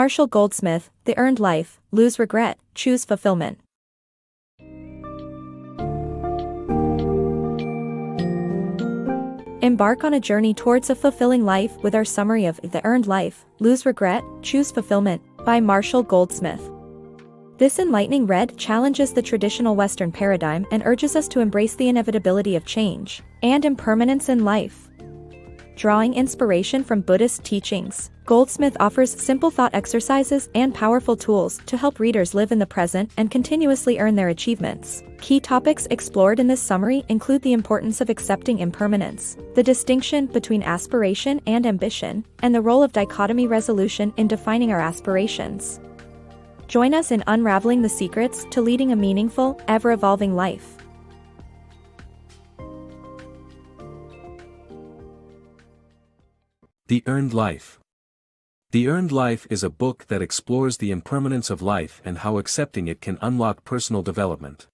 Marshall Goldsmith, The Earned Life, Lose Regret, Choose Fulfillment. Embark on a journey towards a fulfilling life with our summary of The Earned Life, Lose Regret, Choose Fulfillment, by Marshall Goldsmith. This enlightening read challenges the traditional Western paradigm and urges us to embrace the inevitability of change and impermanence in life. Drawing inspiration from Buddhist teachings, Goldsmith offers simple thought exercises and powerful tools to help readers live in the present and continuously earn their achievements. Key topics explored in this summary include the importance of accepting impermanence, the distinction between aspiration and ambition, and the role of dichotomy resolution in defining our aspirations. Join us in unraveling the secrets to leading a meaningful, ever-evolving life. The Earned Life. The Earned Life is a book that explores the impermanence of life and how accepting it can unlock personal development.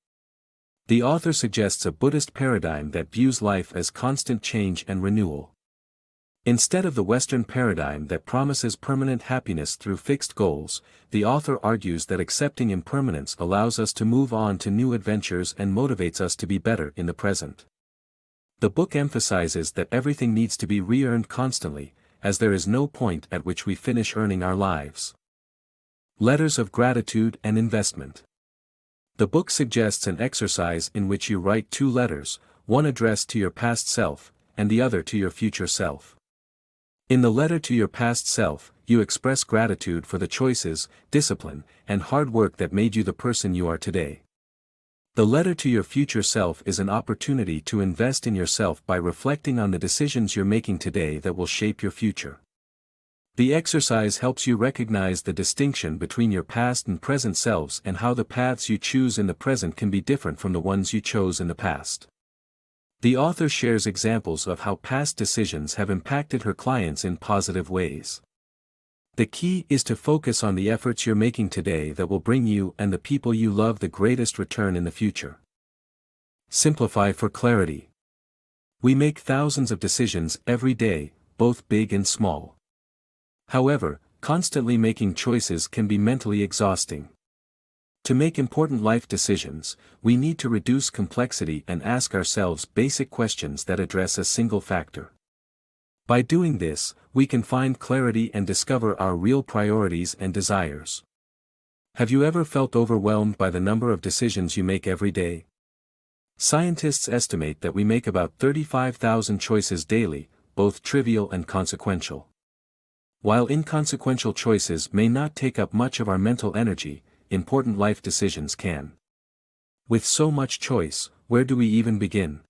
The author suggests a Buddhist paradigm that views life as constant change and renewal. Instead of the Western paradigm that promises permanent happiness through fixed goals, the author argues that accepting impermanence allows us to move on to new adventures and motivates us to be better in the present. The book emphasizes that everything needs to be re-earned constantly, as there is no point at which we finish earning our lives. Letters of Gratitude and Investment. The book suggests an exercise in which you write two letters, one addressed to your past self, and the other to your future self. In the letter to your past self, you express gratitude for the choices, discipline, and hard work that made you the person you are today. The letter to your future self is an opportunity to invest in yourself by reflecting on the decisions you're making today that will shape your future. The exercise helps you recognize the distinction between your past and present selves and how the paths you choose in the present can be different from the ones you chose in the past. The author shares examples of how past decisions have impacted her clients in positive ways. The key is to focus on the efforts you're making today that will bring you and the people you love the greatest return in the future. Simplify for clarity. We make thousands of decisions every day, both big and small. However, constantly making choices can be mentally exhausting. To make important life decisions, we need to reduce complexity and ask ourselves basic questions that address a single factor. By doing this, we can find clarity and discover our real priorities and desires. Have you ever felt overwhelmed by the number of decisions you make every day? Scientists estimate that we make about 35,000 choices daily, both trivial and consequential. While inconsequential choices may not take up much of our mental energy, important life decisions can. With so much choice, where do we even begin?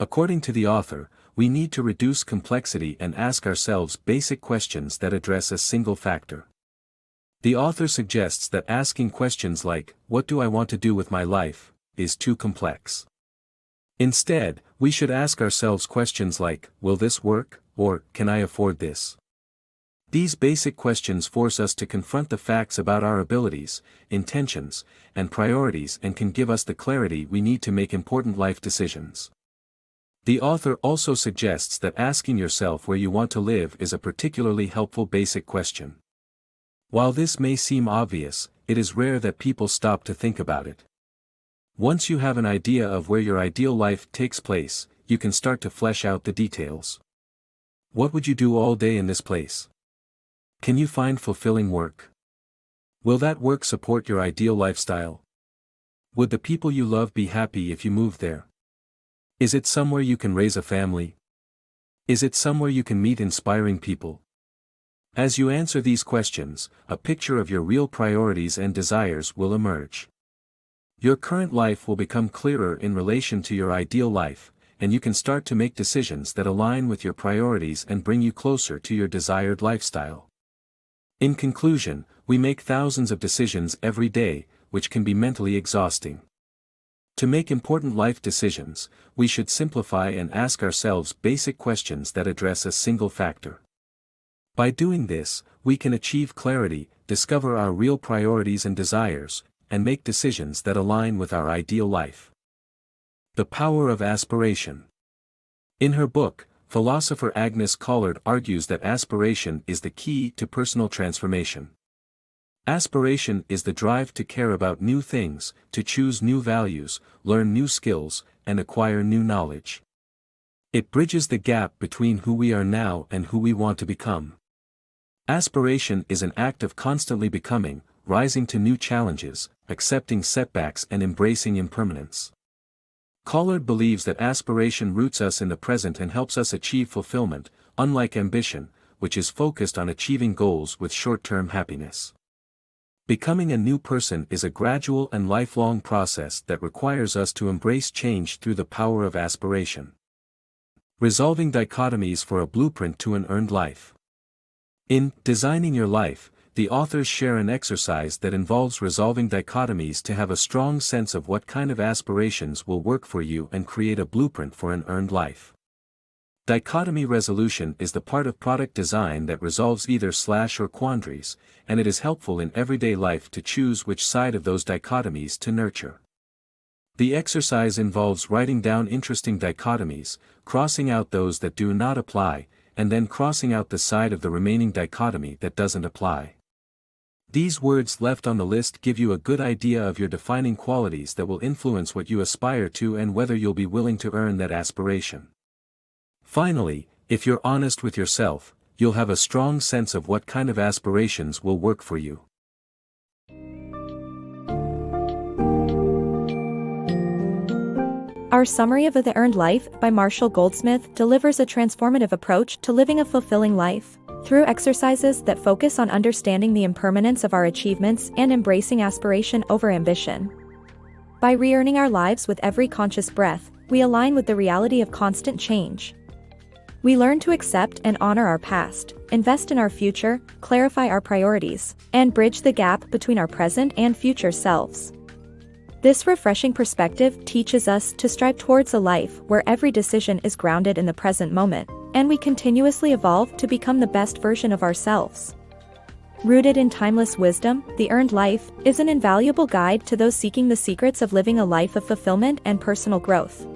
According to the author, we need to reduce complexity and ask ourselves basic questions that address a single factor. The author suggests that asking questions like, "What do I want to do with my life?" is too complex. Instead, we should ask ourselves questions like, "Will this work?" or "Can I afford this?" These basic questions force us to confront the facts about our abilities, intentions, and priorities and can give us the clarity we need to make important life decisions. The author also suggests that asking yourself where you want to live is a particularly helpful basic question. While this may seem obvious, it is rare that people stop to think about it. Once you have an idea of where your ideal life takes place, you can start to flesh out the details. What would you do all day in this place? Can you find fulfilling work? Will that work support your ideal lifestyle? Would the people you love be happy if you moved there? Is it somewhere you can raise a family? Is it somewhere you can meet inspiring people? As you answer these questions, a picture of your real priorities and desires will emerge. Your current life will become clearer in relation to your ideal life, and you can start to make decisions that align with your priorities and bring you closer to your desired lifestyle. In conclusion, we make thousands of decisions every day, which can be mentally exhausting. To make important life decisions, we should simplify and ask ourselves basic questions that address a single factor. By doing this, we can achieve clarity, discover our real priorities and desires, and make decisions that align with our ideal life. The Power of Aspiration. In her book, philosopher Agnes Collard argues that aspiration is the key to personal transformation. Aspiration is the drive to care about new things, to choose new values, learn new skills, and acquire new knowledge. It bridges the gap between who we are now and who we want to become. Aspiration is an act of constantly becoming, rising to new challenges, accepting setbacks and embracing impermanence. Collard believes that aspiration roots us in the present and helps us achieve fulfillment, unlike ambition, which is focused on achieving goals with short-term happiness. Becoming a new person is a gradual and lifelong process that requires us to embrace change through the power of aspiration. Resolving dichotomies for a blueprint to an earned life. In Designing Your Life, the authors share an exercise that involves resolving dichotomies to have a strong sense of what kind of aspirations will work for you and create a blueprint for an earned life. Dichotomy resolution is the part of product design that resolves either or quandaries, and it is helpful in everyday life to choose which side of those dichotomies to nurture. The exercise involves writing down interesting dichotomies, crossing out those that do not apply, and then crossing out the side of the remaining dichotomy that doesn't apply. These words left on the list give you a good idea of your defining qualities that will influence what you aspire to and whether you'll be willing to earn that aspiration. Finally, if you're honest with yourself, you'll have a strong sense of what kind of aspirations will work for you. Our summary of The Earned Life by Marshall Goldsmith delivers a transformative approach to living a fulfilling life, through exercises that focus on understanding the impermanence of our achievements and embracing aspiration over ambition. By re-earning our lives with every conscious breath, we align with the reality of constant change. We learn to accept and honor our past, invest in our future, clarify our priorities, and bridge the gap between our present and future selves. This refreshing perspective teaches us to strive towards a life where every decision is grounded in the present moment, and we continuously evolve to become the best version of ourselves. Rooted in timeless wisdom, The Earned Life is an invaluable guide to those seeking the secrets of living a life of fulfillment and personal growth.